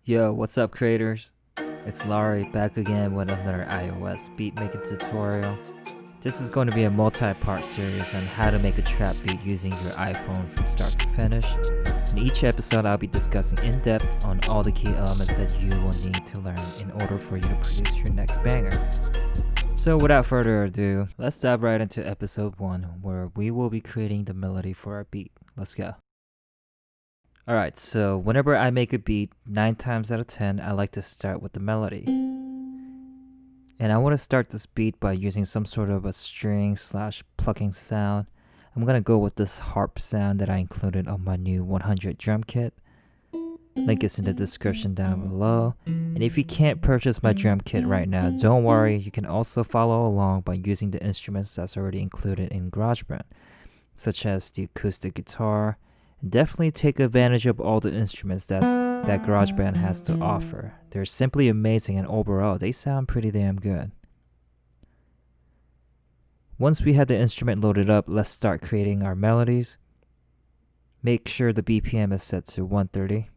Yo, what's up creators? It's Larry back again with another iOS beat making tutorial. This is going to be a multi-part series on how to make a trap beat using your iPhone from start to finish. In each episode I'll be discussing in depth on all the key elements that you will need to learn in order for you to produce your next banger. So without further ado, let's dive right into episode 1 where we will be creating the melody for our beat. Let's go. Alright, so whenever I make a beat, 9 times out of 10, I like to start with the melody. And I want to start this beat by using some sort of a string / plucking sound. I'm going to go with this harp sound that I included on my new 100 drum kit. Link is in the description down below. And if you can't purchase my drum kit right now, don't worry, you can also follow along by using the instruments that's already included in GarageBand, such as the acoustic guitar. Definitely take advantage of all the instruments that GarageBand has to offer. They're simply amazing, and overall, they sound pretty damn good. Once we have the instrument loaded up, let's start creating our melodies. Make sure the BPM is set to 130.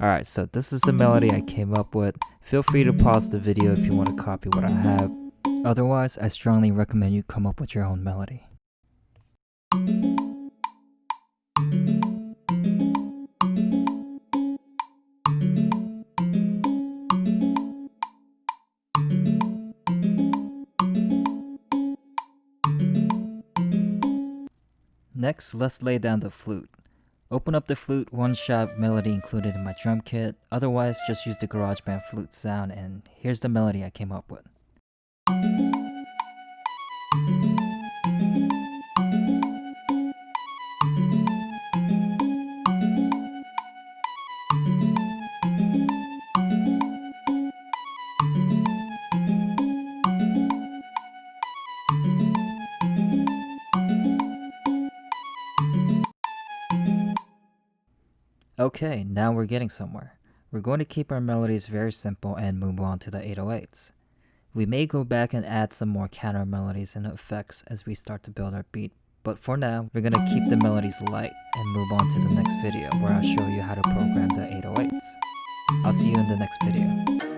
Alright, so this is the melody I came up with. Feel free to pause the video if you want to copy what I have. Otherwise, I strongly recommend you come up with your own melody. Next, let's lay down the flute. Open up the flute, one-shot melody included in my drum kit. Otherwise, just use the GarageBand flute sound, and here's the melody I came up with. Okay, now we're getting somewhere. We're going to keep our melodies very simple and move on to the 808s. We may go back and add some more counter melodies and effects as we start to build our beat, but for now, we're going to keep the melodies light and move on to the next video where I'll show you how to program the 808s. I'll see you in the next video.